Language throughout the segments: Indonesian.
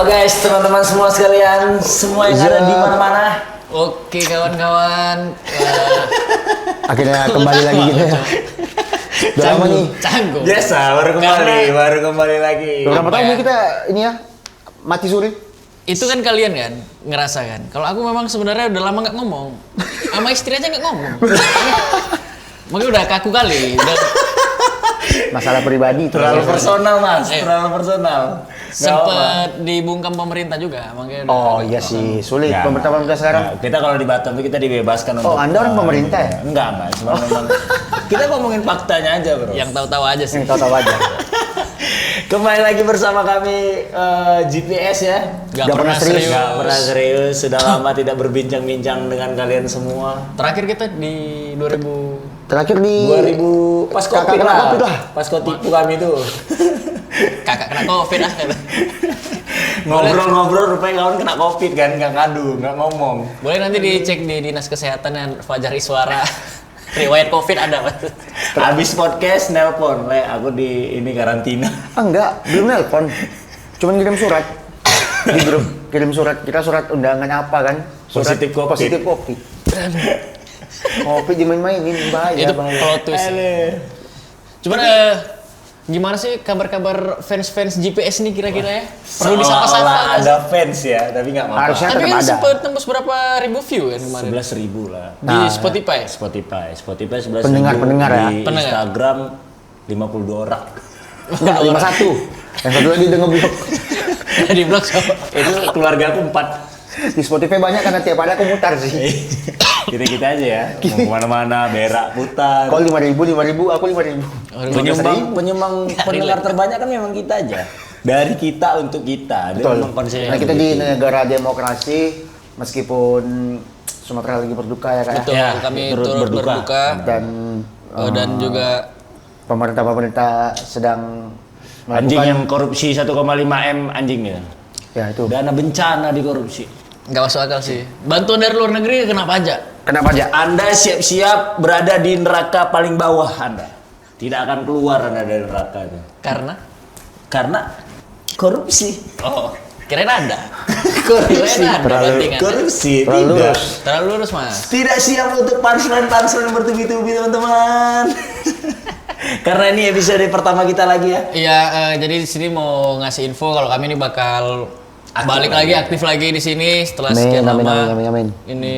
Halo guys, teman-teman semua sekalian, semua yang ada di mana-mana. Oke kawan-kawan, Akhirnya kembali lagi gitu ya. Udah lama nih. Canggung. Biasa, baru kembali lagi. Beberapa Apa tahun ya? nih kita ini ya mati suri. Itu kan kalian kan ngerasa kan. Kalau aku memang sebenarnya udah lama nggak ngomong, sama istri aja nggak ngomong. Mungkin udah kaku kali. Udah Masalah pribadi itu. Terlalu personal mas, Eh. terlalu personal. sempet dibungkam pemerintah juga, makanya udah. Oh iya sih, sulit Nggak, pemerintah sekarang. nggak. Kita kalau di Batam kita dibebaskan Oh, Anda orang pemerintah ya? Enggak, cuma memang kita ngomongin faktanya aja bro. Yang tahu-tahu aja sih. Yang tahu-tahu aja. Kembali lagi bersama kami GPS ya. Gak Nggak pernah pernah serius. serius. Nggak pernah serius, sudah lama tidak berbincang-bincang dengan kalian semua. Terakhir kita di 2000. Terakhir di 2000 pas Kakak Covid kena lah. Covid lah. Pas kau tipu kami tuh. Kakak kena covid ah. Ngobrol-ngobrol rupanya kawan kena Covid kan, nggak ngadu, nggak ngomong. Boleh nanti dicek di dinas kesehatan yang Fajar Iswara. Riwayat covid ada mas. Habis podcast nelpon, aku di ini karantina. enggak, belum nelpon. Cuman kirim surat di grup. Kirim surat, kita surat undangan apa kan? Surat Positif Covid. Positif Covid. Kopi dimain-mainin bahaya. Itu bahaya. plot twist. Aduh. Cuman gimana sih kabar-kabar fans-fans GPS nih kira-kira ya? Perlu Seolah-olah disapa-sapa nggak ada sih? fans ya, tapi nggak apa-apa. Harusnya Tapi tetap kan ada. sempat tembus berapa ribu view kan kemarin 11.000 lah. di Nah, Spotify. Spotify 11.000. Pendengar ya? Di Pendengar. Instagram 52 orang. Enggak, 51. Yang satu lagi udah ngeblok. Di blog sama. Itu keluarga aku 4. Di Spotify banyak karena tiap hari aku mutar sih. Kita aja ya, mau kemana-mana, berak, putar. Kalau 5.000, aku 5.000. Penyumbang pendengar terbanyak kan memang kita aja. Dari kita untuk kita. Dia Betul. memang konsepnya Nah, kita di begitu. negara demokrasi, meskipun Sumatera lagi berduka ya kak. Betul, Ya, kami turut turut berduka. berduka dan juga Pemerintah sedang Anjing melakukan yang korupsi 1,5 M anjing ya. ya itu. Dana bencana dikorupsi. nggak masuk akal sih. Bantuan dari luar negeri kenapa aja? Kenapa aja? Anda siap-siap berada di neraka paling bawah Anda. Tidak akan keluar Anda dari neraka itu. Karena korupsi. Oh, kirain ada. Korupsi. Kirain ada berarti kan? Korupsi Terlalu tidak. lurus. Terlalu lurus mas. Tidak siap untuk punchline bertubi-tubi teman-teman. Karena ini episode pertama kita lagi ya. Iya, jadi di sini mau ngasih info kalau kami ini bakal balik lagi aktif lagi di sini setelah sekian lama. Amin. Ini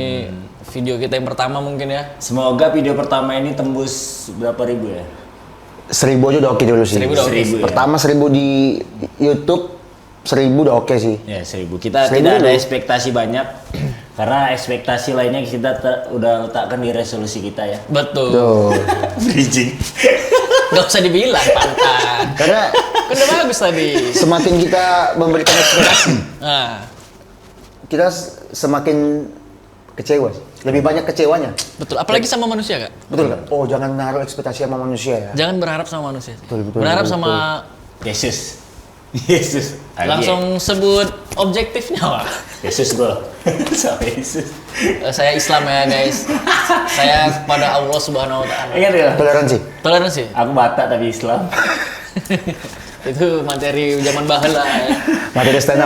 video kita yang pertama mungkin ya. Semoga video pertama ini tembus berapa ribu ya? 1.000 aja udah oke dulu sih. 1.000 udah oke. 1.000 ya? Pertama 1.000 di YouTube, 1.000 udah oke sih. Ya 1.000. Kita 1.000 tidak ada dulu. ekspektasi banyak. Karena ekspektasi lainnya kita udah letakkan di resolusi kita ya. Betul. Tuh. Bridging. Gak usah dibilang pantang. Karena Kan udah bagus tadi. semakin kita memberikan ekspektasi, Nah, kita semakin kecewa. Lebih banyak kecewanya. betul. Apalagi sama manusia kak. Betul kan? Oh, jangan naruh ekspektasi sama manusia ya. Jangan berharap sama manusia. Betul, Berharap betul. sama Yesus. Yesus. langsung sebut objektifnya Wak. Yesus bro. Sama Yesus. Saya Islam ya guys. Saya kepada Allah Subhanahu Wa Taala. Ingat ya? Toleransi. Toleransi. Aku Batak tapi Islam. Itu materi zaman baheula ya. Materi stand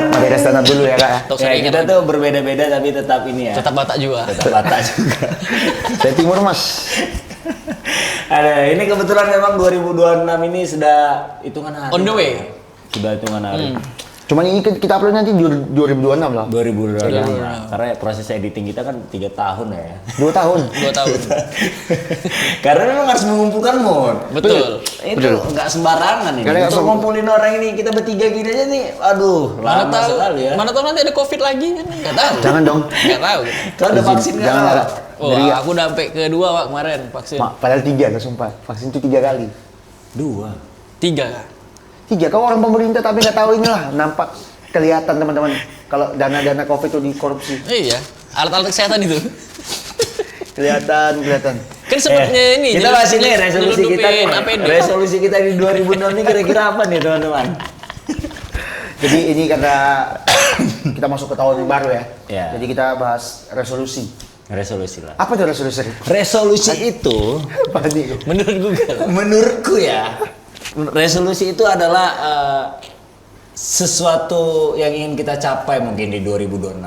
up dulu ya kak ya. Tok Ya, sering kita tuh berbeda-beda tapi tetap ini ya. tetap Batak juga. Tetap Batak juga. Saya timur mas. Ada, ini kebetulan memang 2026 ini sudah hitungan hari. On the way. Sudah hitungan hari. Cuman ini kita upload nanti 2026 lah. 2026. Karena proses editing kita kan 3 tahun ya. 2 tahun. 2 tahun. Karena memang harus mengumpulkan mood. Betul. Itu nggak sembarangan ini. Karena Untuk ngumpulin orang ini kita bertiga gini aja nih, aduh, Mana lama tahu, sekali ya. mana tahu nanti ada COVID lagi kan? Enggak tahu. Jangan dong. Enggak tahu. Kalau ada vaksin nggak Jangan tahu. lah. Oh, aku udah sampai kedua Wak kemarin vaksin. Padahal 3 lah sumpah. Vaksin itu 3 kali. 2. 3 Kak. 3, kau orang pemerintah tapi nggak tahu inilah. Nampak kelihatan teman-teman. Kalau dana-dana COVID itu dikorupsi. Iya, alat-alat kesehatan itu. Kelihatan. Kan sebutnya ini. Kita bahas ini resolusi kita. nyelundupin APD. Resolusi kita di 2006 ini kira-kira apa nih teman-teman? Jadi ini karena kita masuk ke tahun yang baru ya. Ya. Jadi kita bahas resolusi. Resolusi lah. Apa tuh resolusi? Resolusi itu Apa nih? Menurut Google. menurutku ya, resolusi itu adalah sesuatu yang ingin kita capai mungkin di 2026.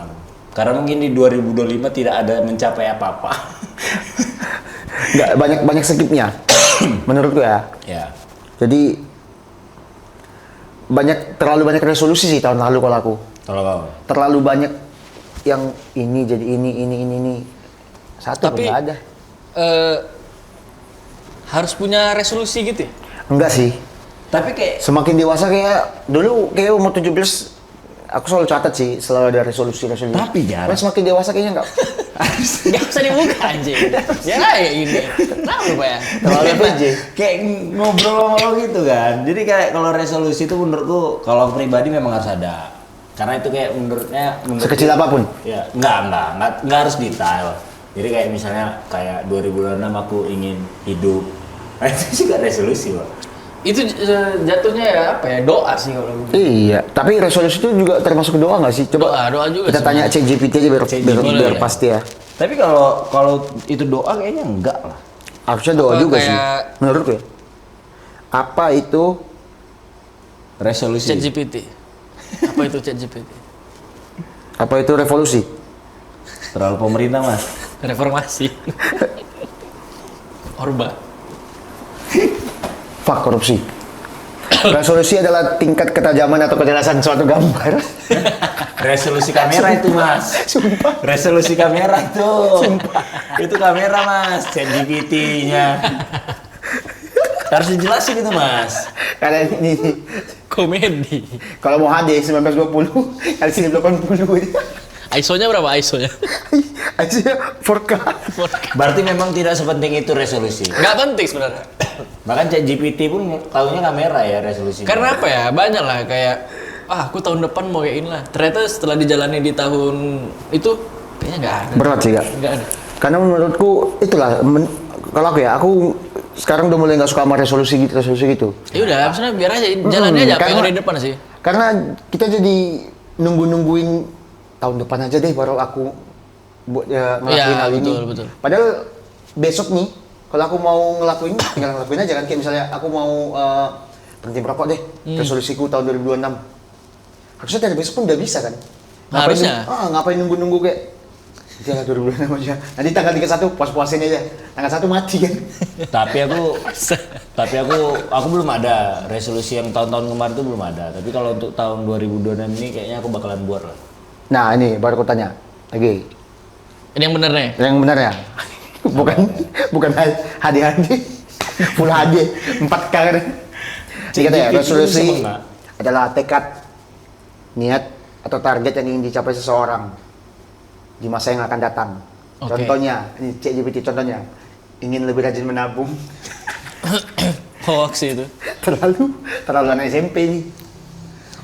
Karena mungkin di 2025 tidak ada mencapai apa-apa. Nggak, banyak skipnya. Menurutku ya. Ya. Jadi terlalu banyak resolusi sih tahun lalu kalau aku. Terlalu banyak yang ini jadi ini. Satu pun Tapi nggak ada. harus punya resolusi gitu ya? Enggak sih. Tapi kayak Semakin dewasa kayak dulu kayak umur 17 aku selalu catat sih selalu ada resolusi. Tapi jarang. Kan semakin dewasa kayaknya enggak. Gak usah dibuka anjing. Ya kayak gini. Kenapa ya? Terlalu PJ. kayak ngobrol sama lo gitu kan. Jadi kayak kalau resolusi itu menurutku kalau pribadi memang harus ada. Karena itu kayak menurutnya Sekecil apapun. Ya, enggak harus detail. Jadi kayak misalnya kayak 2026 aku ingin hidup. Nah, itu juga resolusi, Pak. Itu jatuhnya ya apa ya? Doa sih kalau gue. Iya, tapi resolusi itu juga termasuk doa nggak sih? Coba Doa juga kita tanya ChatGPT aja biar Boleh. pasti ya. Tapi kalau itu doa kayaknya enggak lah. Harusnya doa Apa juga kayak- sih. Menurutku ya. Apa itu Resolusi. ChatGPT. Apa itu ChatGPT? Apa itu revolusi? Terlalu pemerintah, Mas. Reformasi. Orba. Fuck korupsi. Resolusi adalah tingkat ketajaman atau kejelasan suatu gambar. Resolusi kamera itu, Mas. Sumpah. Resolusi kamera itu. Itu kamera, Mas. ChatGPT-nya. Harus dijelasin itu, Mas. Karena ini Komedi. kalau mau HD 1920 kali 1080 ISO-nya berapa ISO-nya? aja 4K. Berarti memang tidak sepenting itu resolusi. Nggak penting sebenarnya. Bahkan ChatGPT pun tahunya kamera ya resolusinya. Karena apa ya? Banyak lah kayak aku tahun depan mau kayak ini lah. Ternyata setelah dijalani di tahun itu kayaknya nggak ada. Berat sih kak. Nggak ada. Karena menurutku itulah kalau aku sekarang udah mulai nggak suka sama resolusi gitu. Ya udah, maksudnya biar aja jalannya aja apa yang ada di depan sih. Karena kita jadi nungguin tahun depan aja deh baru aku buat ngelakuin Iya, hal ini. betul. Padahal besok nih kalau aku mau ngelakuin tinggal ngelakuin aja kan, kayak misalnya aku mau berhenti merokok deh, resolusiku tahun 2026. Harusnya dari besok pun udah bisa kan? Harusnya. Ngapain nunggu kayak jangan 2026 aja. Nanti tanggal 31 puas-puasin aja. Tanggal 1 mati kan. tapi aku belum ada resolusi yang tahun-tahun kemarin itu belum ada. Tapi kalau untuk tahun 2026 ini kayaknya aku bakalan buat lah. Nah, ini baru aku tanya lagi. Ini yang bener nih. Yang benar ya? bukan HD. Full HD 4K kan. Jadi kata ya, resolusi adalah tekad, niat, atau target yang ingin dicapai seseorang di masa yang akan datang. Oke. Contohnya, ini ChatGPT contohnya, ingin lebih rajin menabung. Hoax itu. terlalu anak SMP nih.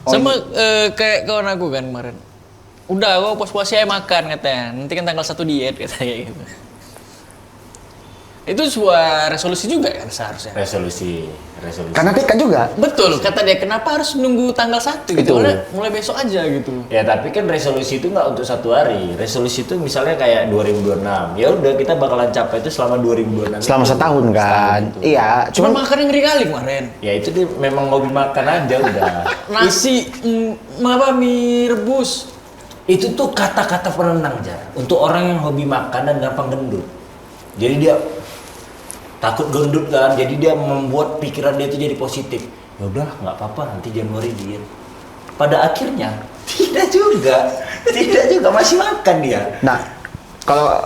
Sama kayak kawan aku kan kemarin. Udah, aku puas-puasnya makan katanya. Nanti kan tanggal 1 diet katanya gitu. Itu sebuah resolusi juga kan seharusnya. Resolusi. Karena tekad juga. Betul, kata dia kenapa harus nunggu tanggal 1 gitu. Itu. Mulai besok aja gitu. Ya tapi kan resolusi itu nggak untuk satu hari. Resolusi itu misalnya kayak 2026. Ya udah kita bakalan capai itu selama 2026. Selama setahun kan. itu. Iya, Cuma cuman makan yang ngeri kali kemarin. Ya itu dia memang hobi makan aja udah. Nasi, mie rebus. Itu tuh kata-kata penenang Jar. Untuk orang yang hobi makan dan gampang gendut. Jadi dia takut gendut kan, jadi dia membuat pikiran dia itu jadi positif. Ya udah, nggak apa-apa, nanti Januari diet. Pada akhirnya tidak juga masih makan dia. nah, kalau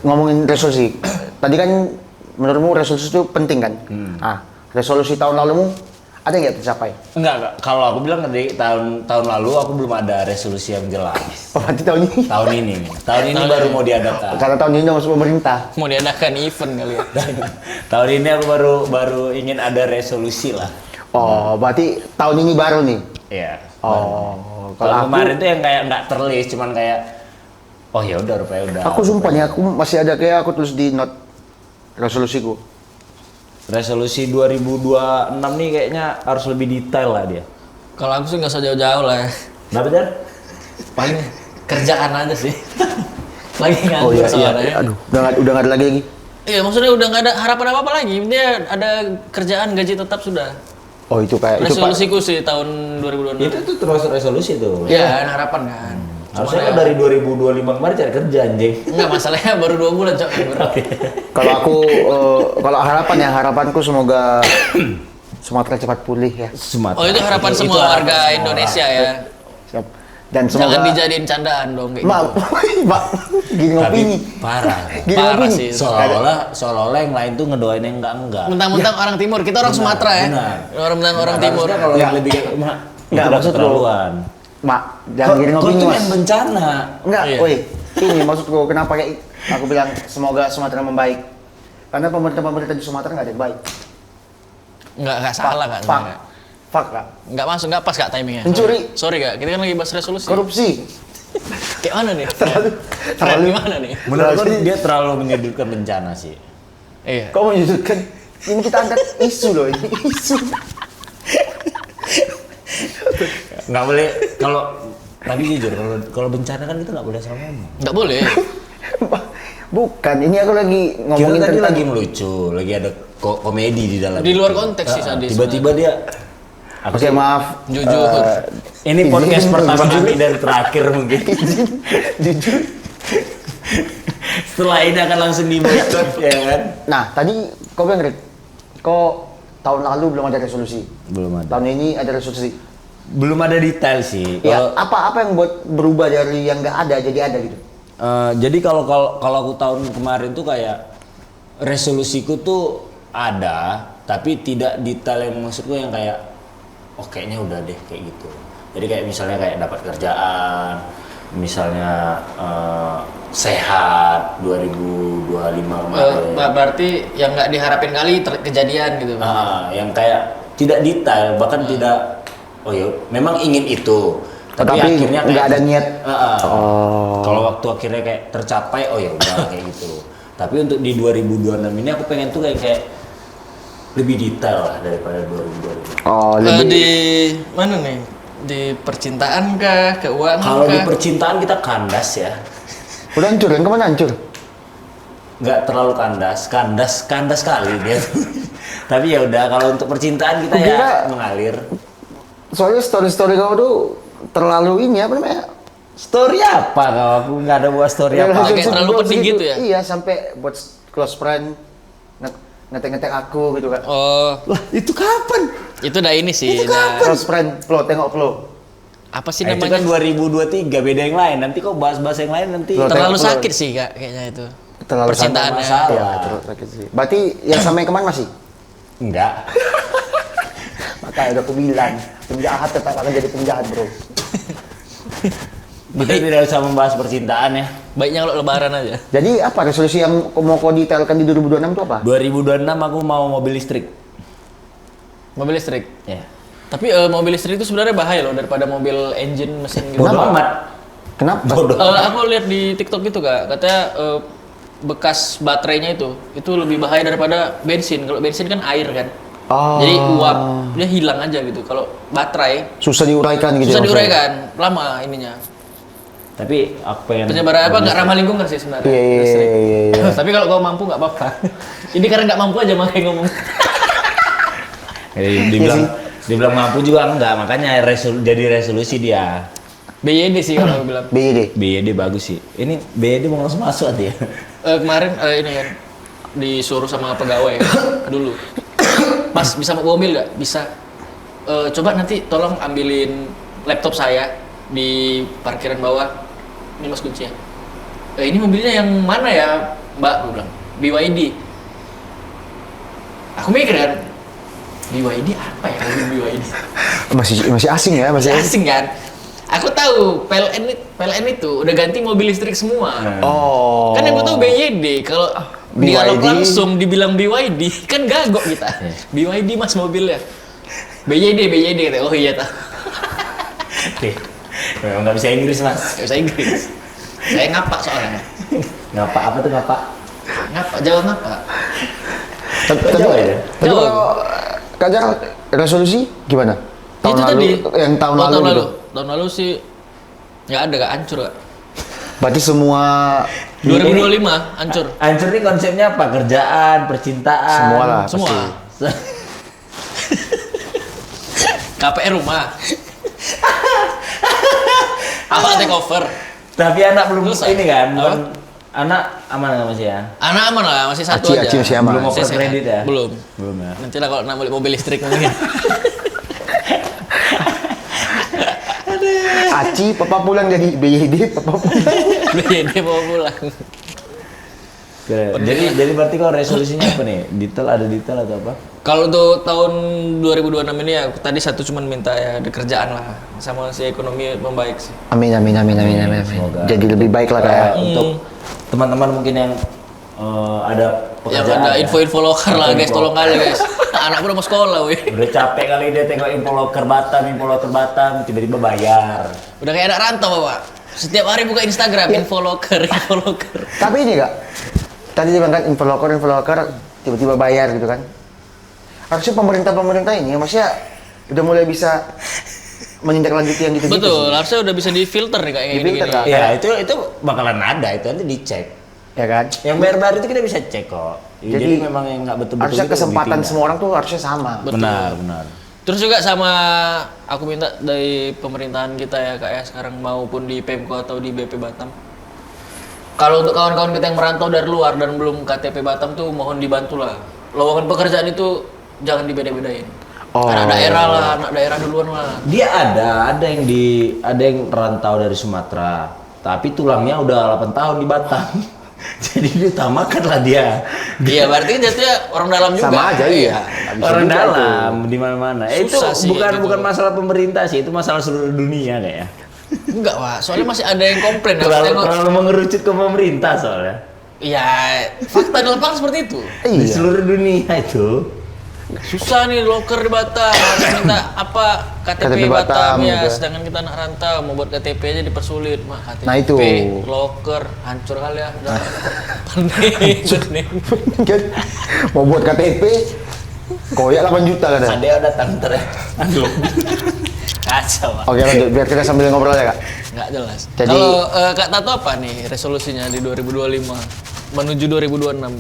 ngomongin resolusi, tadi kan menurutmu resolusi itu penting kan? Ah, resolusi tahun lalumu ada nggak tercapai? Enggak. Kalau aku bilang dari tahun lalu aku belum ada resolusi yang jelas. Oh, berarti tahun ini? Tahun ini baru mau diadakan. Karena tahun ini udah masuk pemerintah. Mau diadakan event kali ya. Tahun ini aku baru ingin ada resolusi lah. Oh, berarti tahun ini baru nih? Iya. Oh, Kalau kemarin tuh yang kayak nggak terlist, cuman kayak oh ya udah rupanya udah. Aku sumpah nih, aku masih ada kayak aku tulis di note resolusiku. Resolusi 2026 nih kayaknya harus lebih detail lah dia. Kalau aku sih nggak usah jauh-jauh lah. Kenapa Jar? Paling kerjaan aja sih. Lagi Oh nganggur iya, soalnya. aduh, udah nggak ada lagi. Iya, maksudnya udah nggak ada harapan apa-apa lagi. Intinya ada kerjaan, gaji tetap sudah. Oh itu kayak itu Pak. Resolusiku sih tahun 2026. Itu tuh termasuk resolusi tuh. Ya, harapan kan. Harusnya Cuma kan dari 2025 kemarin cari kerja anjing. enggak, masalahnya baru 2 bulan, Cok. Kalau aku kalau harapanku semoga Sumatera cepat pulih ya. Sumatera. Oh, itu harapan Itu semua harapan warga semua. Indonesia ya. Siap. Dan semoga Jangan dijadiin candaan dong kayak Mak, gitu. Mak, gini Tapi ngopini. parah. Gini Parah ngopini. sih. Seolah-olah yang lain tuh ngedoain yang enggak. Mentang-mentang orang timur, kita orang Sumatera ya. benar. Orang orang Nah, timur. harusnya kalau Ya. lebih kayak mak, Nggak, itu udah maksud lo. keterlaluan. Mak, jangan gini Kau ngopini tuh Mas. yang bencana. Enggak, Iya. woi. Ini maksudku kenapa kayak aku bilang semoga Sumatera membaik. Karena pemerintah di Sumatera nggak ada yang baik. Enggak salah Kak. Fak, fak Kak. Enggak masuk, enggak pas Kak timingnya. Mencuri. Sorry Kak, kita kan lagi bahas resolusi. Korupsi. Kayak mana nih? terlalu Gimana nih? Menurutku dia terlalu menyudutkan bencana sih. Iya. Kau menyudutkan. Ini kita angkat isu loh, ini isu. Nggak boleh kalau tapi jujur kalau bencana kan kita nggak boleh salah ngomong. Enggak boleh. Bukan, ini aku lagi Kita ngomongin tadi tentang lagi melucu, lagi ada komedi di dalam. Di luar itu. konteks sih sadis. Tiba-tiba dia aku Oke, sih- maaf. Jujur. Ini podcast izin, pertama jujur. kami dan terakhir mungkin. Jujur. Setelah ini akan langsung di-boykot ya kan? Nah, tadi kau bilang, Rik, kau tahun lalu belum ada resolusi. Belum ada. Tahun ini ada resolusi. Belum ada detail sih. Ya, Kalau apa yang buat berubah dari yang nggak ada jadi ada gitu? jadi kalau aku tahun kemarin tuh kayak resolusiku tuh ada, tapi tidak detail yang maksudku yang kayak oh kayaknya udah deh kayak gitu. Jadi kayak misalnya kayak dapat kerjaan, misalnya sehat 2025 kemarin. Berarti yang nggak diharapin kali kejadian gitu. Yang kayak tidak detail, bahkan tidak oh ya memang ingin itu. Tapi akhirnya nggak kayak ada niat. Oh. Kalau waktu akhirnya kayak tercapai, oh ya udah kayak gitu. Tapi untuk di 2026 ini aku pengen tuh kayak lebih detail lah daripada 2025. Oh, lebih. Di mana nih? Di percintaan kah, keuangan Kalau di kah? percintaan kita kandas ya, Udah hancur, yang kemana hancur? nggak terlalu kandas kali dia. Tapi ya udah kalau untuk percintaan kita ya Kira- mengalir. Soalnya story kau tuh terlalu ini apa namanya? Story apa kalau aku nggak ada buat story apa? Kayak terlalu Goals penting gitu ya? Iya, sampai buat close friend ngetek aku gitu kan. Oh, Lah itu kapan? itu udah ini sih. Udah, Close friend, flow, tengok flow. apa sih Itu namanya? kan 2023 beda yang lain. Nanti kok bahas-bahas yang lain nanti. Loh, Terlalu tengok sakit sih Kak, kayaknya itu. Terlalu Percintaannya. masalah. Iya, terus sakit sih. Berarti yang sama yang kemarin masih? Enggak. Makanya udah aku bilang, penjahat tetap akan jadi penjahat, bro. Kita tidak usah membahas percintaan ya. Baiknya kalau lebaran aja. Jadi apa resolusi yang mau kau detailkan di 2026 itu apa? 2026 aku mau mobil listrik. Mobil listrik. Ya. Tapi mobil listrik itu sebenarnya bahaya loh daripada mobil engine mesin gitu. Bodoh Kenapa? amat. Kenapa? Bodoh. Aku lihat di TikTok gitu Kak, katanya bekas baterainya itu lebih bahaya daripada bensin. Kalau bensin kan air kan. Oh. Jadi uap dia hilang aja gitu. Kalau baterai Susah diuraikan gitu susah ya, maksudnya? diuraikan, lama ininya. Tapi aku pengen Penyebaran apa nggak ramah lingkungan sih sebenarnya. Iya, iya, listrik. iya, iya. Tapi kalau kau mampu nggak apa-apa. Ini karena nggak mampu aja makanya ngomong. Jadi Iya dibilang mampu juga enggak, makanya jadi resolusi dia. BYD sih kalau aku bilang. BYD. BYD bagus sih. Ini BYD mau langsung masuk ya. Kemarin ini kan disuruh sama pegawai kan, dulu. Mas bisa mau mobil nggak? Bisa. Coba nanti tolong ambilin laptop saya di parkiran bawah. Ini mas kuncinya. Ini mobilnya yang mana ya Mbak? Aku bilang BYD. Aku mikir kan, BYD apa ya mobil BYD? Masih asing ya, masih Asing kan? Aku tahu PLN itu udah ganti mobil listrik semua. Oh. Kan yang gue tahu BYD, kalau dialog BYD. langsung dibilang BYD kan gagok kita. BYD mas mobilnya. BYD kata. Oh iya tahu. Memang nggak bisa Inggris mas. Gak bisa Inggris. Saya ngapa soalnya. Ngapa apa tuh ngapa? Ngapa? Jawab ngapa? Tapi Jauh ya? tapi Jauh. kalau Kak Jar, resolusi gimana? Tahun Itu lalu, tadi. yang tahun Oh, lalu gitu. Tahun lalu sih nggak ada, Kak, hancur Kak. Berarti semua 2025 hancur. Hancur ini konsepnya apa? Kerjaan, percintaan. Semua lah. Semua. pasti. KPR rumah. Apa take over? Tapi anak belum Selesai. ini kan, Apa? bukan anak aman nggak masih ya? Anak aman lah, masih satu Aci- aja. Aci masih aman. Belum over Masih sehat. kredit ya? Belum. Belum ya. Nanti lah kalau nak beli mobil listrik mungkin. Aci, papa pulang dari BYD, papa pulang. Beli dia mau pulang. Jadi berarti kalau resolusinya apa nih? Ada detail atau apa? Kalau untuk tahun 2026 ini ya tadi satu cuman minta ya ada kerjaan lah sama si ekonomi membaik sih. Amin. Semoga. Jadi lebih baik lah kayak. Untuk teman-teman mungkin yang ada Yang pekerjaan. ada ya. info-info loker lah guys, Info. tolong kali guys. Anak gue udah mau sekolah weh. Udah capek kali dia tengok info loker Batam, tiba-tiba bayar. Udah kayak anak rantau bapak. Setiap hari buka Instagram info loker. Tapi ini kak, tadi dia bilang kan infoloker tiba-tiba bayar gitu kan. Harusnya pemerintah ini maksudnya udah mulai bisa menindaklanjuti yang gitu-gitu. Betul, sih. harusnya udah bisa difilter nih kayak Difilter, gini-gini. Kak. Ya itu bakalan ada, itu nanti dicek. Ya kan? Yang bayar itu kita bisa cek kok. Jadi, memang yang nggak betul-betul harusnya itu kesempatan dipindah. semua orang tuh harusnya sama. Betul. Benar. Terus juga sama aku minta dari pemerintahan kita ya kak ya sekarang maupun di Pemko atau di BP Batam. Kalau untuk kawan-kawan kita yang merantau dari luar dan belum KTP Batam tuh mohon dibantu lah. Lowongan pekerjaan itu jangan dibeda-bedain. Oh. Anak daerah lah, anak daerah duluan lah. Dia ada yang rantau dari Sumatera, tapi tulangnya udah 8 tahun di Batam. Jadi diutamakan lah dia. Iya berarti kan jatuhnya orang dalam juga. Sama aja iya. Nggak bisa Orang juga dalam di mana-mana. Itu Susah sih, gitu. bukan masalah pemerintah sih, itu masalah seluruh dunia kayak. Enggak pak, soalnya masih ada yang komplain. Aku tengok, Terlalu mengerucut ke pemerintah soalnya. ya fakta di lapangan seperti itu. Di Iya. seluruh dunia itu. Susah nih loker di Batam, harus minta apa KTP, KTP Batam, Batam, ya, gitu. sedangkan kita anak rantau mau buat KTP aja dipersulit, mah KTP, Nah, itu. loker, hancur kali ya, udah pening. Kan mau buat KTP koyak 8 juta kan. Ada datang ntar ya. Aduh. Kacau pak, Oke lanjut biar kita sambil ngobrol ya kak. nggak jelas. Jadi- Kalau Kak Tato apa nih resolusinya di 2025 menuju 2026?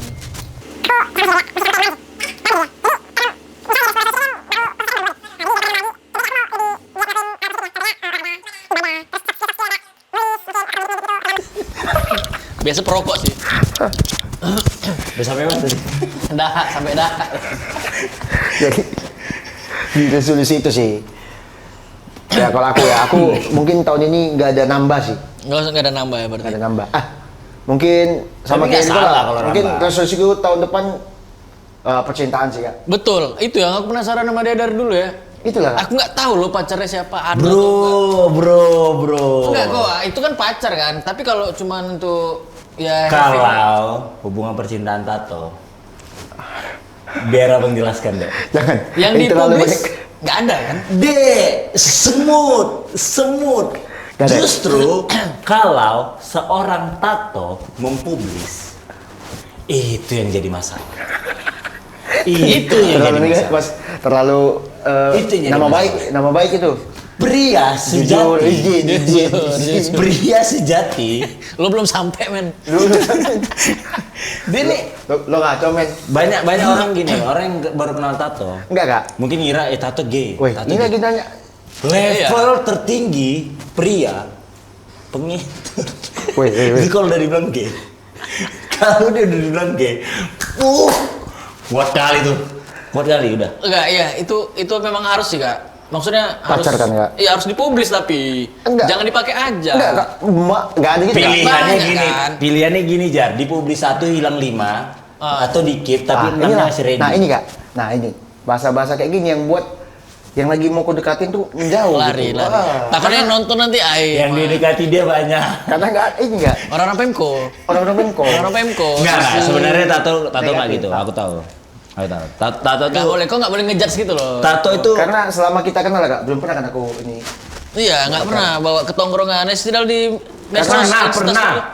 Biasa perokok sih. Udah sampai mana tadi? Dahak sampai dahak. Jadi di resolusi itu sih. Ya kalau aku mungkin tahun ini nggak ada nambah sih, Nggak ada nambah ya berarti. nggak ada nambah. Mungkin sama Tapi kayak nggak itu salah lah. kalau Mungkin nambah. resolusiku tahun depan percintaan sih kak. Betul, itu yang aku penasaran sama dia dari dulu ya. Itulah kak. Aku nggak tahu loh pacarnya siapa, ada atau enggak. Bro. Enggak kok, itu kan pacar kan. Tapi kalau cuman untuk ya Kalau hubungan percintaan Tato, biar abang jelaskan deh. Jangan. yang Ini terlalu dipublis banyak. nggak ada kan? Semut. Gak ada. Justru kalau seorang Tato mempublis, itu yang jadi masalah. Itu yang Terlalu jadi ini masalah. mas, terlalu Itu yang jadi nama masalah. baik, nama baik itu. Pria Jujur, sejati, Jujur. pria sejati, Lo belum sampai men. dia nih Lo ngaco men. banyak orang gini, orang yang baru kenal Tato, Enggak kak. mungkin ngira Tato gay. Wih, Tato ini gay. lagi nanya. Level tertinggi pria pengecut. Wih. Jadi kalau udah dibilang gay, kalau dia udah dibilang gay, kuat kali tuh, kuat kali udah. Enggak, iya itu memang harus sih kak. Maksudnya harus. Pacar kan, Kak? Iya harus dipublis tapi Enggak. jangan dipakai aja. Enggak kak. Enggak ada gitu kak. Pilihannya Banyak, gini, kan? pilihannya gini Jar, dipublis 1 hilang 5 atau di keep tapi ini 6-nya lah. masih ready. Nah ini kak. Nah ini bahasa-bahasa kayak gini yang buat yang lagi mau ku dekatin tuh menjauh. Lari. gitu. Wah. Takutnya yang nonton nanti Yang didekati dia banyak. Karena enggak ini enggak. orang-orang Pemko. Orang-orang Pemko. Orang-orang Pemko. Enggak, Terus- sebenarnya Tato nggak Negatif, gitu, Pak. aku tahu. Tato Nggak tuh, boleh, kok nggak boleh ngejudge gitu loh. Tato itu Karena selama kita kenal kak, belum pernah kan aku ini. Iya, nggak pernah bawa ke tongkrongan. Setidaknya di medsos,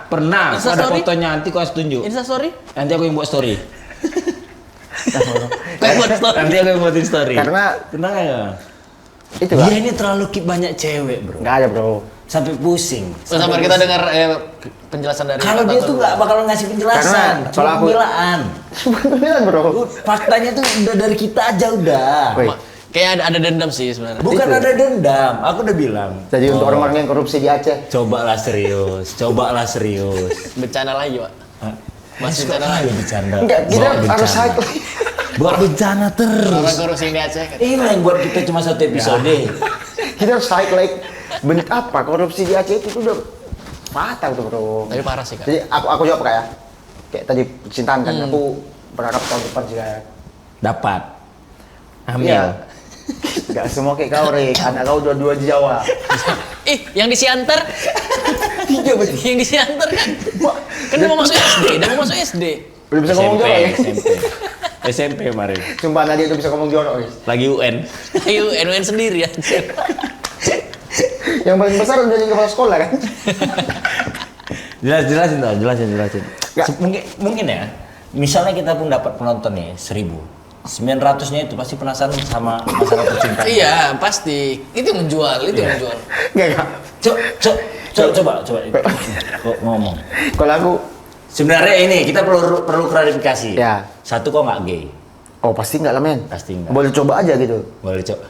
pernah. Insta Ada story? fotonya nanti aku harus tunjuk. Insta story? Nanti aku yang buat story. Kayak buat story. Nanti aku yang buatin story. Karena pernah nggak ya? itu Dia kak. ini terlalu keep banyak cewek bro. Enggak ada bro. Sampai pusing. Terus sampai kita dengar penjelasan dari Kalau dia tuh nggak bakal ngasih penjelasan, Karena cuma kalau aku- pembelaan. Beneran bro. Faktanya tuh udah dari kita aja udah. Woi, Kayak ada dendam sih sebenarnya. Bukan Itu. ada dendam, aku udah bilang. Jadi untuk Oh, orang-orang yang korupsi di Aceh. cobalah serius, cobalah serius. Bencana lagi, Pak. Hah? Masih Kok bencana lagi lagi. bercanda. Enggak, kita Bawa harus bencana. cycle. Buat bencana terus. Orang korupsi di Aceh kan. Ini yang buat kita cuma satu episode. Kita harus cycle like apa? Korupsi di Aceh itu tuh udah fatal tuh, Bro. Tapi parah sih, Kak. Jadi aku jawab Kak ya. Kayak tadi percintaan kan, aku berharap tahun depan sih Kak. Dapat. Ambil. Iya. Gak semua kayak kau, Rik. Anak kau dua-dua di Jawa. Yang di Siantar. Iya, betul. Yang di Siantar kan. Kan dia mau masuk SD, dia mau masuk SD. Udah bisa ngomong SMP, Jawa ya? SMP. SMP kemarin. Sumpah Nadia udah bisa ngomong Jawa, guys. Lagi UN. Ayo, NUN sendiri anjir. Yang paling besar udah jadi kepala sekolah kan? Jelasin. Nggak. Mungkin ya. Misalnya kita pun dapat penonton nih 1.000. 900-nya itu pasti penasaran sama masalah percintaan. Iya, pasti. Itu yang menjual, itu yang menjual. Enggak. Coba. Kok ngomong. Kalau aku, Sebenarnya ini kita perlu klarifikasi. Ya. Satu kok nggak gay. oh pasti enggak lah men. Pasti nggak. Boleh coba aja gitu. Boleh coba.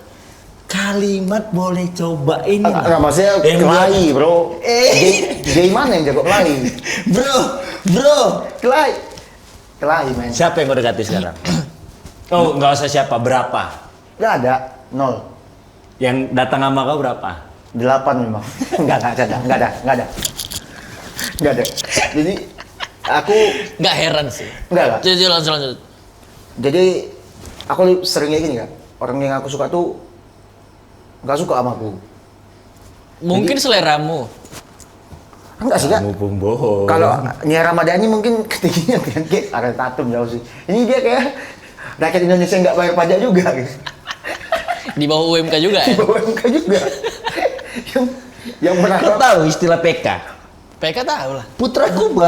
Kalimat boleh coba ini. Enggak, maksudnya Yang kelahi bro. Gay mana yang jago kelahi? Bro. Kelahi men. Siapa yang kau dekati sekarang? Oh, nggak usah siapa. Berapa? Enggak ada, 0. Yang datang sama kau berapa? 8 memang. Enggak ada. Jadi aku Nggak heran sih. enggak. Jadi lanjut. Jadi aku seringnya gini kan. Orang yang aku suka tuh nggak suka sama aku. Mungkin seleramu. Enggak sih kak. Kamu pun bohong. Kalau Nia Ramadhani mungkin ketinggian kan kayak ada tatum jauh sih. Ini dia kayak rakyat Indonesia nggak bayar pajak juga gitu. Di bawah UMK juga Di ya. bawah MK juga. yang kau berharap tahu istilah PK? PK tahu lah. putra Kuba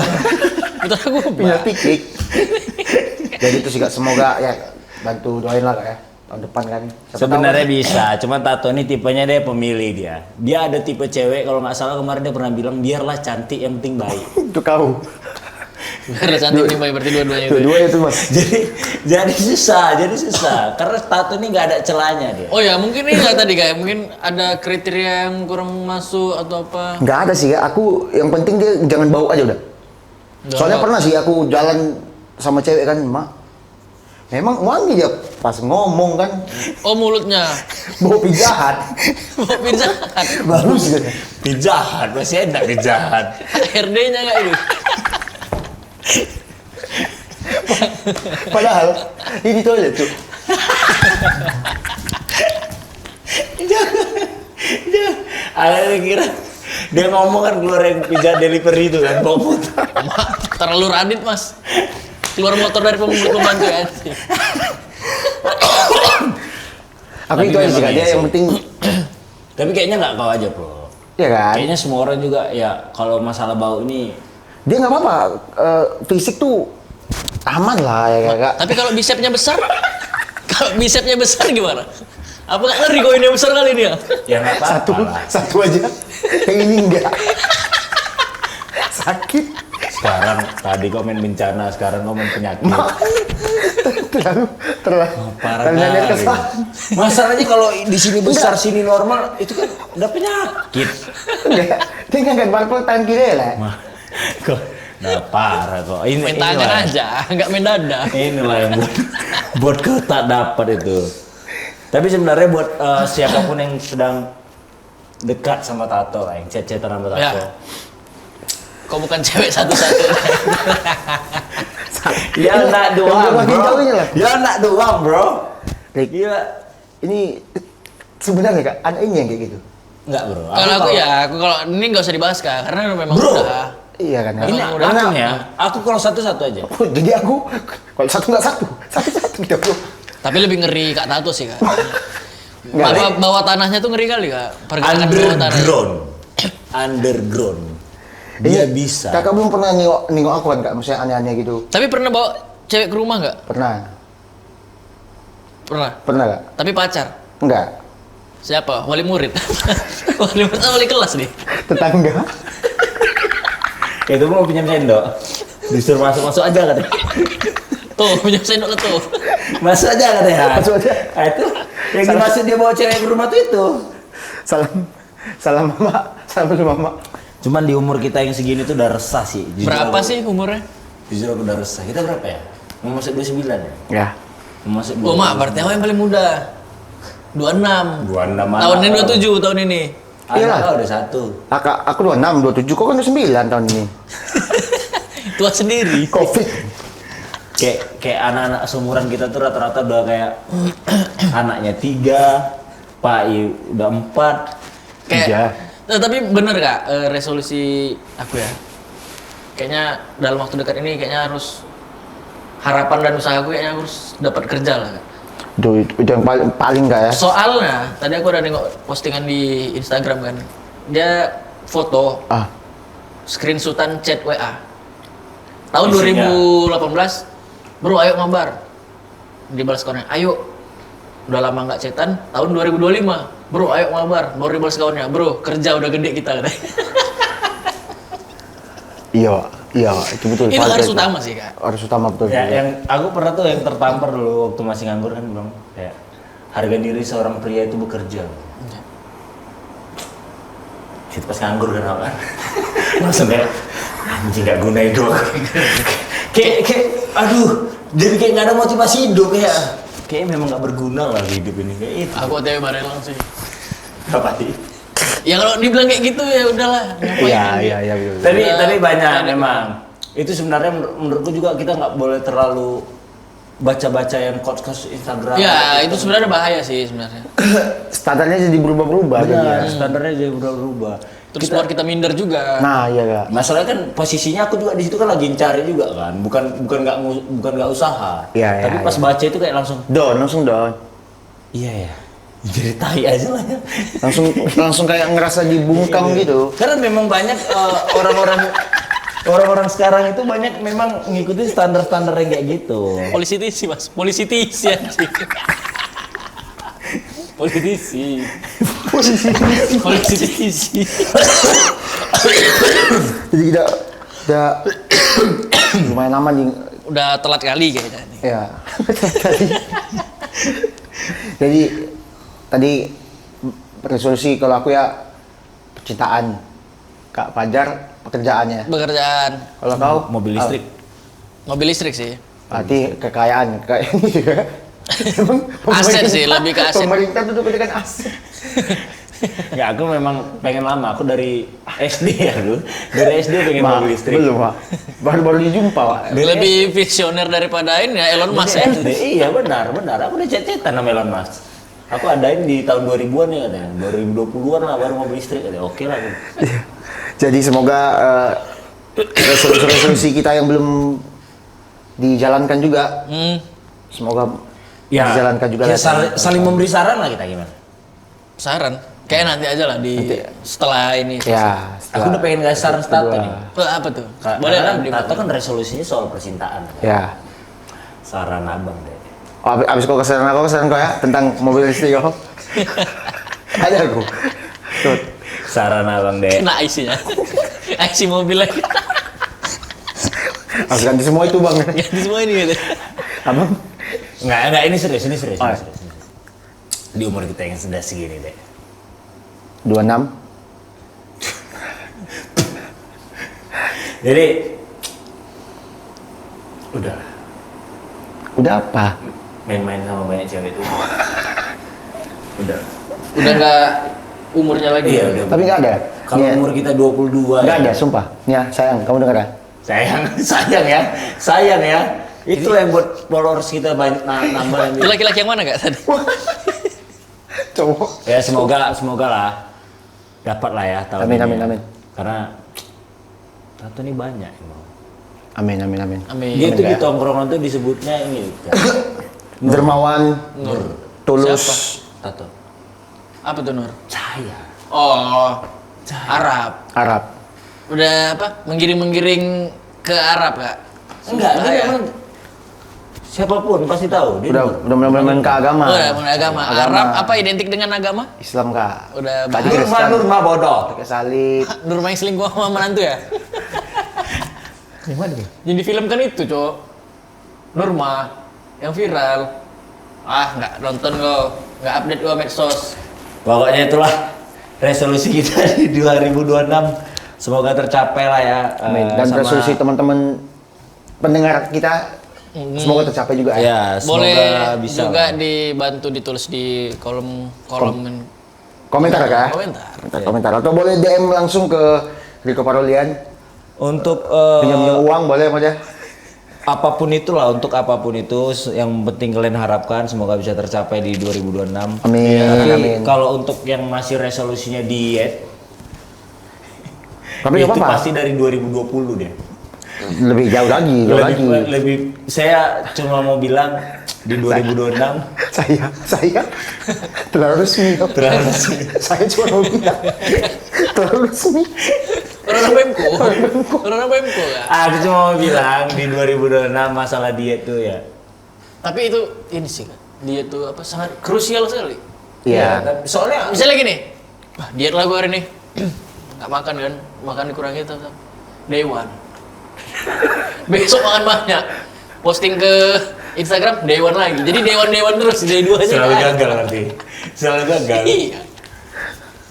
Putra gue punya pikik. Jadi itu sih kak, semoga ya bantu doain lah kak ya tahun depan kan. Siapa Sebenarnya tahu, bisa, cuma Tato ini tipenya dia pemilih dia. Dia ada tipe cewek kalau nggak salah kemarin dia pernah bilang biarlah cantik yang penting baik. itu kau. Karena cantik nih, berarti dua-duanya itu. Dua itu mas. jadi susah karena Tato ini nggak ada celahnya dia. Oh ya, mungkin ini nggak tadi kayak mungkin ada kriteria yang kurang masuk atau apa. Nggak ada sih kak. Aku yang penting dia jangan bau aja udah. Nggak Soalnya bau. pernah sih aku jalan sama cewek kan, mak. Memang wangi dia pas ngomong kan, Oh, mulutnya. bau pijahat. Mau pizza. Bagus kan. Pijahat, masih enak pijahat. HRD-nya nggak itu. Padahal ini toilet tuh. Ada kira dia ngomong kan keluar yang pijat delivery itu kan bawa motor. Terlalu radit, Mas. Keluar motor dari pembantu ya. Aku Tapi itu aja sih memang kak, iya dia yang sih. penting, Tapi kayaknya nggak kau aja bro. ya kan. Kayaknya semua orang juga ya kalau masalah bau ini Dia nggak apa-apa, fisik tuh aman lah ya kak. Tapi kalau bisepnya besar, gimana? Apa nggak ngeri kok ini besar kali ini ya? ya nggak apa-apa lah. Satu aja. Yang ini enggak. Sakit. Sekarang tadi kau main bencana, sekarang kau main penyakit. terlalu Parah terlalu nyari kali. kesalahan. Masalahnya kalau di sini besar, sini normal, itu kan udah penyakit. Enggak, dia nggak barcode tangan kiri lah. Mah, kok udah parah kok. Ini Main tangan inilah. aja, nggak main dada. Inilah yang buat kau tak dapat itu. Tapi sebenarnya buat siapapun yang sedang dekat sama Tato, yang chat-chatan sama Tato. Ya. Kau bukan cewek satu-satu. Ya nak Yang doang, makin bro. jauh ini lah. Ya nak doang, bro. Rik, Gila. ini sebenarnya kak, anak ini yang kayak gitu. Enggak, bro. Kalau aku ya, kalau ini nggak usah dibahas Kak, karena memang Bro. udah. Iya kan. Ini Emang udah aku ya. Aku kalau satu-satu aja. Oh, jadi aku kalau satu nggak satu kita bro. Tapi lebih ngeri Kak Tato sih Kak. Nggak, Bawah tanahnya tuh ngeri kali Kak. Pergerakan bawah tanah. Underground. Dia bisa. Kakak belum pernah nengok aku kan kak, maksudnya aneh-aneh gitu. Tapi pernah bawa cewek ke rumah nggak? Pernah, Pernah. kak? Tapi pacar. Enggak, Siapa? Wali murid. Wali murid atau wali kelas nih? tetangga. Itu mau pinjam sendok. Disuruh masuk aja katanya. Tuh, punya sendok ke tuh. Masuk aja katanya. Masuk aja. Nah, itu Yang dimaksud dia bawa cewek ke rumah tuh itu. Salam mama, salam dulu mama. Cuman di umur kita yang segini tuh udah resah sih. Berapa sih umurnya? Jujur aku udah resah. Kita berapa ya? Mau masuk 29 ya? Ya. Mau masuk Oh, mak, berarti aku yang paling muda. 26. 26 Tahun ini 27 tahun ini. Iyalah. Iya udah 1. Aku 26, 27, kok kan udah 9 tahun ini. Tua sendiri. Covid. Kayak anak-anak seumuran kita tuh rata-rata udah kayak anaknya 3, Pak udah 4. Kayak, tapi bener gak resolusi aku ya? Kayaknya dalam waktu dekat ini kayaknya harus harapan dan usaha gue kayaknya harus dapat kerja lah. Kak. Itu yang paling gak ya? Soalnya tadi aku udah nengok postingan di Instagram kan, dia foto screenshotan chat WA tahun Isinya. 2018, bro ayo ngabar, dibalas kawannya, ayo udah lama nggak chatan, tahun 2025, bro ayo ngabar, baru dibalas kawannya, bro kerja udah gede kita katanya. Iya, itu betul. Itu Valid harus itu. utama sih kak. Harus utama betul. Ya, yang aku pernah tuh yang tertampar dulu waktu masih nganggur kan bilang kayak harga diri seorang pria itu bekerja. Situ pas nganggur kan apa? Langsung kayak anjing gak guna hidup. kayak aduh, jadi kayak nggak ada motivasi hidup ya. Kayak memang nggak berguna lah hidup ini kayak itu. Aku OTW bareng langsung. Apa sih? Ya kalau dibilang kayak gitu ya udahlah. Ngapain lagi? Iya, betul. Tapi banyak Ada- memang. Itu sebenarnya menurutku juga kita nggak boleh terlalu baca-baca yang quotes Instagram. Ya itu sebenarnya bahaya sih sebenarnya. Standarnya jadi berubah-berubah Benar, jadinya. standarnya jadi berubah. Terus buat kita minder juga. Nah, iya Kak. Masalahnya kan posisinya aku juga di situ kan lagi cari juga kan, bukan nggak usaha. Iya, Tapi iya, pas iya. baca itu kayak langsung, Langsung down. iya ya, jadi tai aja lah ya. Langsung kayak ngerasa dibungkam gitu. Karena memang banyak orang-orang sekarang itu banyak memang ngikutin standar-standar yang kayak gitu. Politisi mas, politisi anjing. Politisi. Politisi. Jadi kita udah lumayan lama nih. Udah telat kali kayaknya nih. Ya. Jadi tadi resolusi kalau aku ya percintaan, Kak Fajar pekerjaannya. Pekerjaan Kalau kau Mobil listrik. mobil listrik sih. berarti kekayaan kayak ini juga. Emang Aset sih, lebih ke aset. Pemerintah tuh dengan aset. Nggak, aku memang pengen lama. Aku dari SD ya dulu. Dari SD pengen mobil listrik. Belum, Pak. Baru dijumpa, Pak. Lebih visioner daripada ini ya Elon Musk ya. SD, iya benar. Aku udah cecetan sama Elon Musk. Aku adain di tahun 2000-an ya katanya. 2020-an lah baru mobil listrik katanya. Oke lah. Jadi semoga resolusi kita yang belum dijalankan juga, semoga dijalankan juga. Ya saling memberi saran lah kita gimana. Saran. Kayak nanti aja lah setelah ini. Ya, Aku udah pengen ngasih saran Tato nih. Apa tuh? Boleh lah. Tato kan resolusinya soal percintaan. Ya. Saran abang deh. Oh, abis kau kesaran kau ya tentang mobil listrik kau. Ada aku. Tuh. Saran abang deh. Kena IC-nya. IC mobil lagi. Harus ganti semua itu, Bang. Ganti semua ini gitu. Abang. Enggak, ini serius. Oh, ya. Di umur kita yang sudah segini deh. 26. Jadi udah apa? main-main sama banyak cewek itu. Udah. Udah nggak umurnya lagi. Iya, udah. Tapi nggak ada. Kalau Nih, umur kita 22 nggak ya. ada, sumpah. Ya, sayang, kamu dengar ya? Sayang ya. Itu yang buat followers kita banyak nambah. Itu laki-laki yang mana gak tadi? Cowok. Ya semoga lah dapat lah ya tahun Amin, ini amin, ya. amin. Karena Tato ini banyak emang. Amin. Amin. Dia tuh Enggak. di tongkrongan tuh disebutnya ini Dermawan, tulus. Siapa? Tato. Apa tuh Nur? Cahaya. Oh, Arab. Arab. Udah apa? Menggiring ke Arab kak? Enggak, dia Bahaya. memang siapapun pasti tahu. Dia Udah mulai ke agama. Oh, udah mulai agama. Arab apa identik dengan agama? Islam, Kak. Udah Tadi bahaya. Kristen. Nurma bodoh. Pakai salib. Nurma yang selingkuh sama menantu ya? Gimana nih? Yang difilmkan itu, Cok. Nurma yang viral. Ah, nggak nonton kau. nggak update gua medsos. Pokoknya itulah resolusi kita di 2026. Semoga tercapai lah ya. Amin. Dan sama- resolusi teman-teman pendengar kita semoga tercapai juga ya. Ya, semoga Boleh bisa. juga lah. dibantu ditulis di kolom Komentar kah? komentar. Komentar atau boleh DM langsung ke Rico Parolian. Untuk Pinjam uang boleh aja. apapun itulah, untuk apapun itu yang penting kalian harapkan semoga bisa tercapai di 2026. Amin. Tapi Amin. kalau untuk yang masih resolusinya diet, Tapi itu nggak apa-apa. pasti dari 2020 deh. Lebih jauh lagi, lebih saya cuma mau bilang di 2026 saya terlalu resmi. Terlalu resmi. Saya cuma mau bilang terlalu resmi. Orang Pemko ya. aku cuma mau bilang di 2026 masalah diet tuh ya. Tapi itu ini sih kan, diet tuh apa sangat krusial sekali. Iya. tapi soalnya Misalnya gini, wah diet lah gue hari ini, nggak makan kan, makan dikurangi tuh, day one. Besok makan banyak, posting ke Instagram day one lagi. Jadi day one terus, day 2 aja. selalu nggak ada. gagal nanti. Selalu gagal. Iya.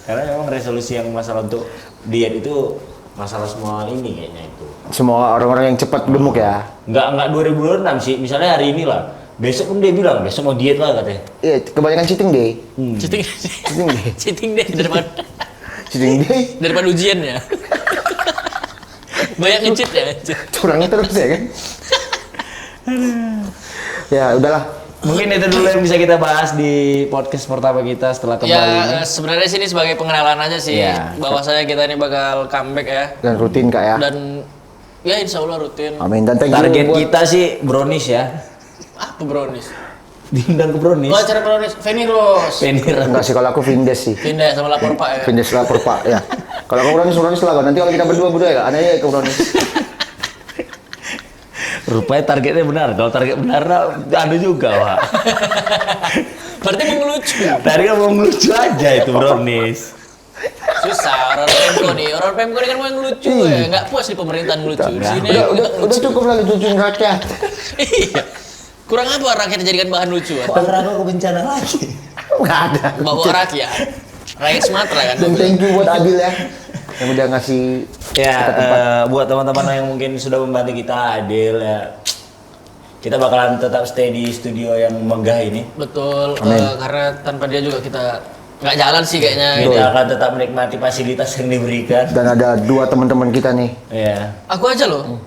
Karena memang resolusi yang masalah untuk diet itu masalah semua ini kayaknya itu. Semua orang-orang yang cepat gemuk ya. Enggak 2026 sih. Misalnya hari ini lah. Besok pun dia bilang besok mau diet lah katanya. Iya, kebanyakan cheating day. Cheating, Cheating day. cheating deh daripada Cheating day. daripada ujiannya. Banyak nge-cheat ya. Curangnya terus ya kan? Ya, udahlah. Mungkin itu dulu yang bisa kita bahas di podcast pertama kita setelah kembali ini. Ya sebenarnya sini sebagai pengenalan aja sih, Iya. bahwasanya kita ini bakal comeback ya. Dan rutin Kak ya. Dan ya insya Allah rutin. Amin. Dan thank you Target buat kita sih brownies ya. Apa brownies? Diundang ke brownies. Oh acara brownies, Veniros. Penir. enggak sih kalau aku Vindes sih. Pindah sama lapor Pak ya. Vindes lapor Pak ya. Kalau kamu Brownies lah. Nanti kalau kita berdua ya, aneh ke Brownies. Rupanya targetnya benar. Kalau target benar, ada juga, Pak. Berarti mau ngelucu. Targetnya mau ngelucu aja itu brownies. Susah orang Pemko nih. Orang Pemko ini kan mau yang ngelucu ya. Nggak puas di pemerintahan ngelucu. Di sini Udah cukup lah lucuin rakyat. Iya. Kurang apa rakyat dijadikan bahan lucuan? Bang ke bencana lagi. Enggak ada. Bawa rakyat. Rakyat Sumatera kan. Dan thank you buat Adil ya. Yang udah ngasih Ya, kita tempat. buat teman-teman yang mungkin sudah membantu kita, Adil ya. Kita bakalan tetap stay di studio yang megah ini. Betul. Amin. Karena tanpa dia juga kita nggak jalan sih kayaknya. Kita akan tetap menikmati fasilitas yang diberikan. Dan ada dua teman-teman kita nih. Ya. Aku aja loh.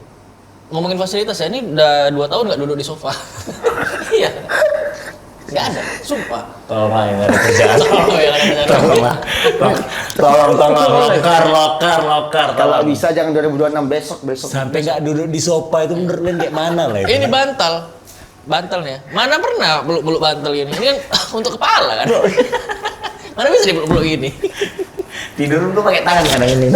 Ngomongin fasilitas ya, ini udah 2 tahun nggak duduk di sofa. Iya. Nggak ada, sumpah. Tolong lah yang ada kerjaan. Oh, ya, ada. Tolong lah. Tolong. Lokar. Kalau Tolong. bisa jangan 2026 besok. Sampai nggak duduk di sofa itu menurut kalian kayak mana lah itu? Ini bantalnya. Mana pernah peluk-peluk bantal ini? Ini kan untuk kepala kan. Mana bisa dipeluk-peluk gini? Tidur tuh pakai tangan kadang ini.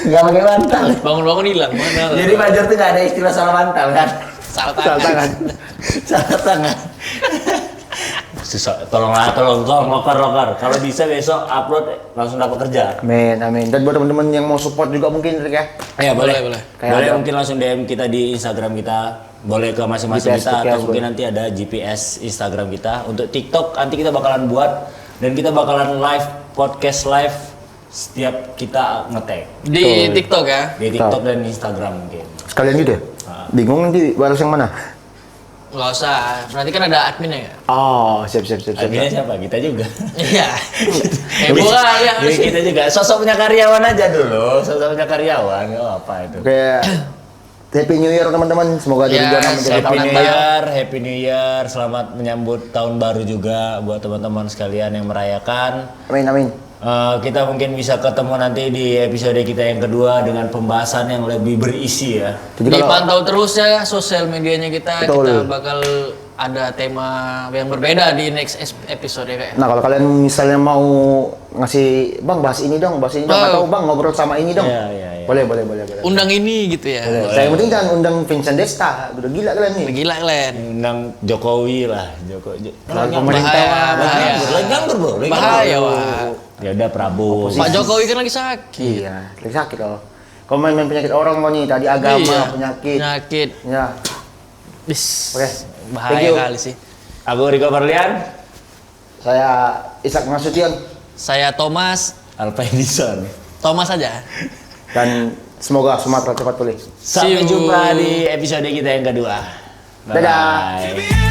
Nggak pakai bantal. Bangun-bangun hilang. Mana? Jadi Fajar tuh nggak ada istilah salah bantal kan? salah Salah tangan. Salah tangan. Susah. Tolong lokar. Kalau bisa besok upload langsung dapat kerja. Amin. Dan buat teman-teman yang mau support juga mungkin Rick ya. Ya Boleh. boleh. Kayak Boleh ada- mungkin langsung DM kita di Instagram kita. Boleh ke masing-masing GPS, kita atau mungkin boleh. nanti ada GPS Instagram kita. Untuk TikTok nanti kita bakalan buat dan kita bakalan live podcast live setiap kita nge-tag Di TikTok ya. di TikTok dan Instagram mungkin. Sekalian gitu ya? Bingung nanti balas yang mana? Nggak usah. Berarti kan ada adminnya ya. Oh, siap. Akhirnya siapa? Kita juga. Iya. Heboh kali ya. Jadi kita juga sosok punya karyawan aja dulu. Sosok punya karyawan, nggak apa itu. Kayak Happy New Year teman-teman. Semoga Ya, 2026 menjadi Happy tahun yang New baik. Year, Happy New Year. Selamat menyambut tahun baru juga buat teman-teman sekalian yang merayakan. Amin. Kita mungkin bisa ketemu nanti di episode kita yang kedua dengan pembahasan yang lebih berisi ya. Jadi kalau Dipantau terus ya sosial medianya kita. Betul. Kita bakal ada tema yang berbeda di next episode ya kayak. Nah, kalau kalian misalnya mau ngasih, Bang bahas ini dong, atau Bang ngobrol sama ini dong. Iya. Boleh. Undang ini gitu ya. Saya penting jangan undang Vincent Desta. Udah gila kalian nih. Gila kalian. Undang Jokowi lah, Jokowi. Lalu pemerintah Bahaya. Lagi nganggur bro. lagi Bahaya, nganggur. Wak. Ya udah Prabowo. Pak Jokowi kan lagi sakit. Iya, lagi sakit loh. Kau main penyakit orang kau nih, tadi agama, Iya. penyakit. Penyakit. Ya. Bis. Oke. Bahaya Thank you. kali sih. Aku Riko Ferlian. Saya Ishak Nasution. Saya Thomas. Alfa Edison. Thomas aja. Dan semoga Sumatera cepat pulih. Sampai See you. jumpa di episode kita yang kedua. Dadah. Bye.